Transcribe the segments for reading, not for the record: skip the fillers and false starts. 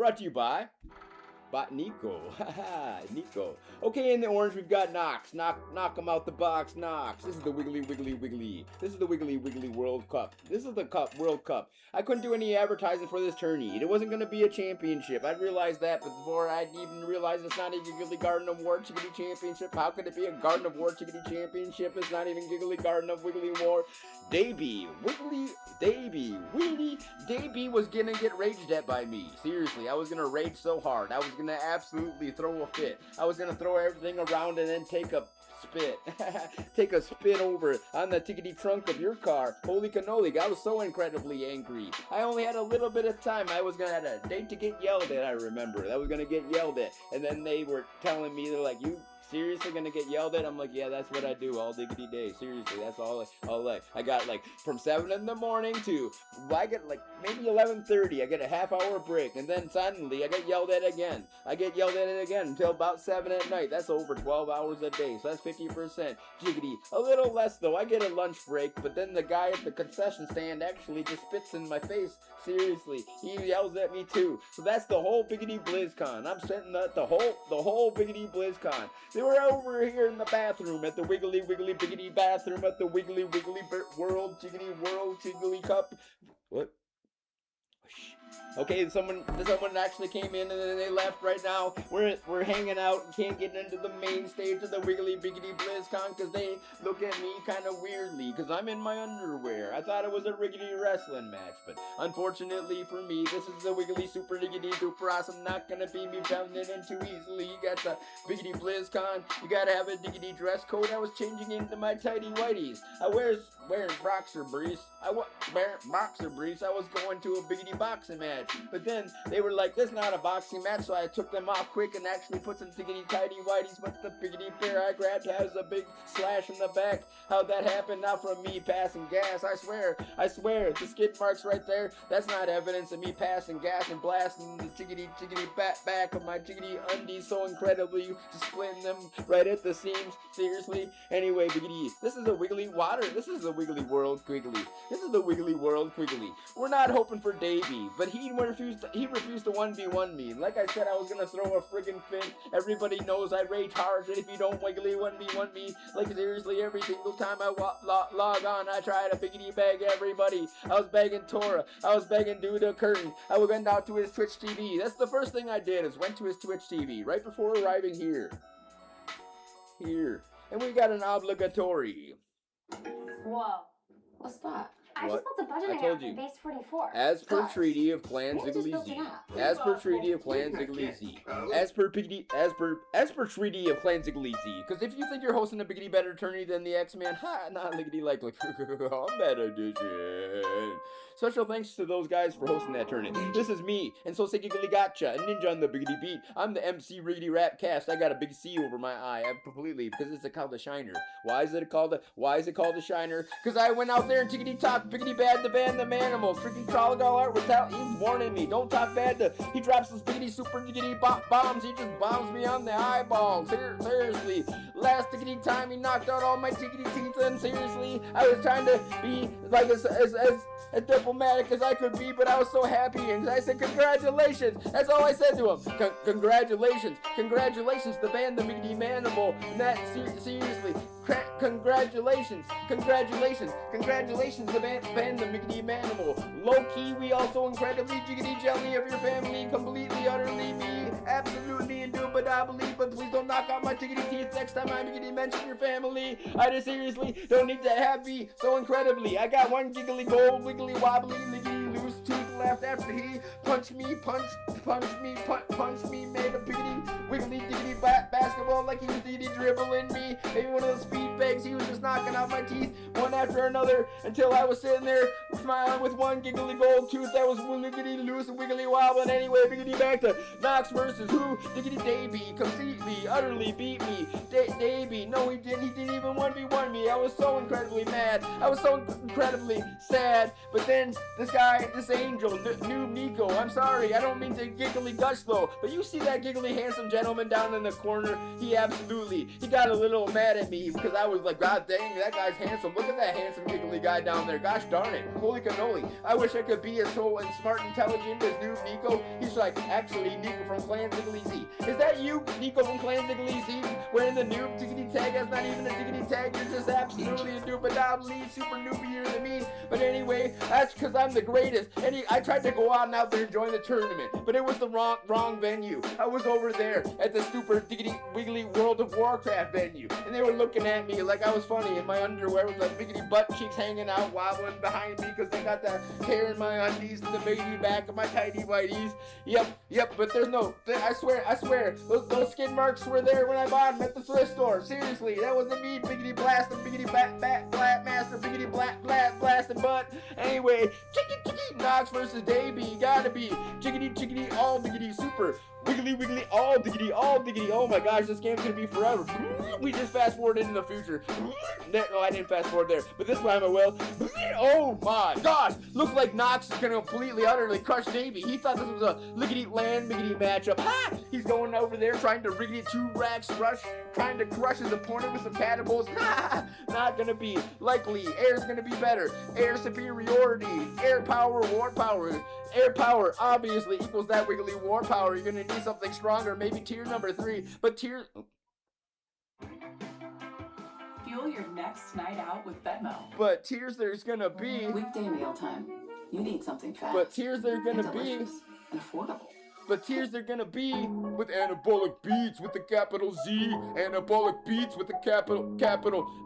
Brought to you by Nico. Haha, Nico. Okay, in the orange we've got Knox. Knock him out the box, Knox. This is the Wiggly. This is the Wiggly World Cup. This is the World Cup. I couldn't do any advertising for this tourney. It wasn't going to be a championship. I realized that, but before I'd even realized it's not a Giggly Garden of War Chickadee Championship. How could it be a Garden of War Chickadee Championship? It's not even Giggly Garden of Wiggly War. Daybee was gonna get raged at by me. Seriously, I was gonna rage so hard. I was gonna absolutely throw a fit. I was gonna throw everything around and then take a spit. Take a spit over on the tickety trunk of your car. Holy cannoli, I was so incredibly angry. I only had a little bit of time. I was gonna have a date to get yelled at, I remember. I was gonna get yelled at. And then they were telling me, they're like, you seriously gonna get yelled at? I'm like, yeah, that's what I do all diggity day. Seriously, that's all I got, like, from 7 in the morning to, I get like maybe 11:30. I get a half-hour break, and then suddenly I get yelled at again. I get yelled at it again until about 7 at night. That's over 12 hours a day, so that's 50%. Jiggity. A little less though. I get a lunch break, but then the guy at the concession stand actually just spits in my face. Seriously, he yells at me too. So that's the whole biggity BlizzCon. I'm sitting at the whole biggity BlizzCon. They were over here in the bathroom at the Wiggly Biggity bathroom at the Wiggly World Jiggly Cup. What? Okay, someone actually came in and then they left. Right now we're hanging out and can't get into the main stage of the Wiggly Biggity BlizzCon because they look at me kind of weirdly because I'm in my underwear. I thought it was a riggedy wrestling match, but unfortunately for me, this is the Wiggly Super Diggity Duper Awesome. Not gonna be me bounding in too easily. You got the Biggity BlizzCon. You gotta have a diggity dress code. I was changing into my tighty whities. I wearing boxer briefs. I was going to a biggity boxing match. But then they were like, this is not a boxing match, so I took them off quick and actually put some diggity tighty whities. But the biggity pair I grabbed has a big slash in the back. How'd that happen? Not from me passing gas. I swear, the skid marks right there, that's not evidence of me passing gas and blasting the jiggity back of my jiggity undies so incredibly, just splitting them right at the seams. Seriously. Anyway, biggity, this is a Wiggly water. This is the Wiggly World Quiggly. This is the Wiggly World Quiggly. We're not hoping for Daybee, but he refused to 1v1 me. Like I said, I was gonna throw a friggin' fit. Everybody knows I rage hard, and if you don't Wiggly 1v1 me, like seriously, every single time I log on, I try to biggity bag everybody. I was bagging Tora. I was bagging Duda Curtin. I went out to his Twitch TV. That's the first thing I did, is went to his Twitch TV right before arriving here. And we got an obligatory. Whoa. What's that? I just built a budget account for base 44. As per Treaty of Clan Ziggleezy. As per Treaty of Clan Ziggleezy. As per Treaty of Clan Ziggleezy. Because if you think you're hosting a biggity better tourney than the X-Men, not liggity like I'm better edition. Special thanks to those guys for hosting that tourney. This is me, and so say giggly gotcha, a ninja on the biggity beat. I'm the MC Riggedy Rap Cast. I got a big C over my eye. I'm completely, because it's called a shiner. Why is it called a shiner? Because I went out there and tickety talk biggity bad to ban the manimal. Freaking Trolligal art without he's warning me. Don't talk bad to. He drops his biggity super diggity bombs. He just bombs me on the eyeballs. Seriously. Last tickety time he knocked out all my tickety teeth, and seriously, I was trying to be like as diplomatic as I could be, but I was so happy, and I said congratulations. That's all I said to him. Congratulations to ban the biggity manimal. And that seriously. Congratulations to ban the Miggity Manimal. Low-key, we also incredibly jiggity jelly of your family, completely, utterly, me, absolutely, indubitably, but please don't knock out my tiggity teeth next time I miggity mention your family. I just seriously don't need to have me so incredibly. I got one giggly gold, wiggly wobbly, liggity loose tooth left after he punched me, made a biggity, wiggly diggity basketball like he was diggity dribbling me. Maybe one of those speed bags, he was just knocking out my teeth one after another until I was sitting there smiling with one giggly gold tooth that was wiggly loose and wiggly wobbling. Anyway, biggity back to Knox versus who? Diggity Daybee completely, utterly beat me. Daybee, no he didn't even 1v1 me. I was so incredibly mad. I was so incredibly sad. But then this guy, this angel, Noob Nico, I'm sorry, I don't mean to giggly gush though, but you see that giggly handsome gentleman down in the corner he got a little mad at me because I was like, God dang, that guy's handsome. Look at that handsome, giggly guy down there. Gosh darn it. Holy cannoli. I wish I could be as so smart and intelligent as Noob Nico. He's like, actually, Nico from Clan Ziggly Z. Is that you, Nico from Clan Ziggly Z? Wearing the noob diggity tag? That's not even a diggity tag. You're just absolutely a noob-a-dobbly, super noobier than me. But anyway, that's because I'm the greatest. And I tried to go out there and join the tournament, but it was the wrong venue. I was over there at the super diggity wiggly World of Warcraft venue, and they were looking at me like I was funny in my underwear with the biggity butt cheeks hanging out, wobbling behind me because they got the hair in my undies and the baby back of my tighty whities. Yep, but there's no, I swear, those skid marks were there when I bought them at the thrift store. Seriously, that wasn't me, biggity blasting, biggity blat master, biggity blasting butt. Anyway, chicky Knox versus Daybee, gotta be chickity all diggity super wiggly all diggity. Oh my gosh, this game's gonna be forever. We just fast forwarded into the future. No, I didn't fast forward there, but this time I will. Oh my gosh, looks like Knox is gonna completely utterly crush Daybee. He thought this was a lickety land miggity matchup. Ha! He's going over there trying to riggedy 2-racks rush, trying to crush his opponent with some catapults. Not gonna be likely. Air's gonna be better. Air superiority. Air power, war power. Air power obviously equals that wiggly war power. You're gonna need something stronger, maybe tier number 3. But tier... Fuel your next night out with Venmo. But tiers there's gonna be... Weekday mealtime. You need something fast. But tiers there's gonna be... and affordable. But tiers they're gonna be with anabolic beats with the capital Z, anabolic beats with the capital,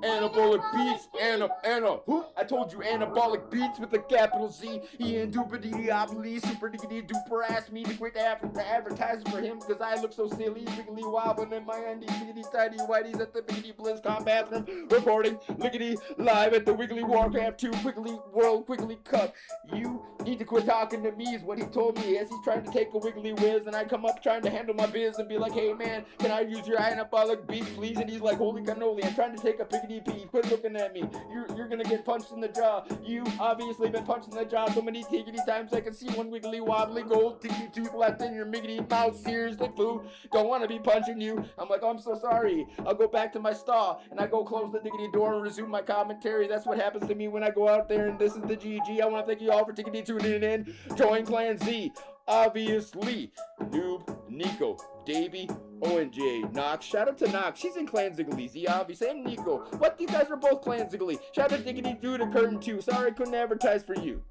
anabolic beats, I told you anabolic beats with the capital Z. Ian doobity super diggity duper asked me to quit advertising for him because I look so silly, wiggly wobbling in my undies, diggity tidy whiteys at the biggity BlizzCon bathroom, reporting lickety live at the Wiggly WarCraft 2 Quickly World Quickly Cup. You need to quit talking to me is what he told me as he's trying to take a wiggly whiz, and I come up trying to handle my biz and be like, hey man, can I use your anabolic beats please? And he's like, holy cannoli, I'm trying to take a piggity pee, quit looking at me, you're gonna get punched in the jaw. You obviously been punched in the jaw so many tiggity times I can see one wiggly wobbly gold tiggity tooth left in your miggity mouth. Seriously, foo, don't want to be punching you. I'm like, oh, I'm so sorry, I'll go back to my stall, and I go close the diggity door and resume my commentary. That's what happens to me when I go out there, and this is the GG. I want to thank you all for tiggity tuning in. Join Clan Z. Obviously, Noob, Nico, Daybee, ONJ, Knox. Shout out to Knox. She's in Clan Ziggly Z, obviously. And Nico. What? These guys are both Clan Ziggly. Shout out to Diggity Dude to Curtain 2. Sorry I couldn't advertise for you.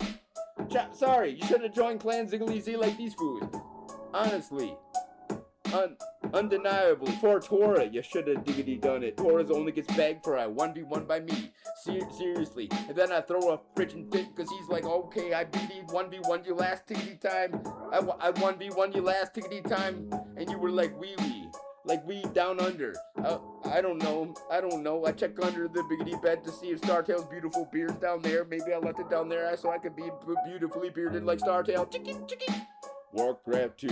Sorry, you should have joined Clan Ziggly Z like these fools. Honestly. Undeniably. For Tora, you should have diggity done it. Tora's only gets bagged for a 1v1 by me. Seriously. And then I throw a freaking fit because he's like, okay, I beat you 1v1 you last tiggity time. I 1v1 you last tiggity time. And you were like, wee. Like we down under. I don't know. I check under the biggity bed to see if Startail's beautiful beard's down there. Maybe I left it down there so I could be beautifully bearded like Startail. Chicky. WarCraft 2.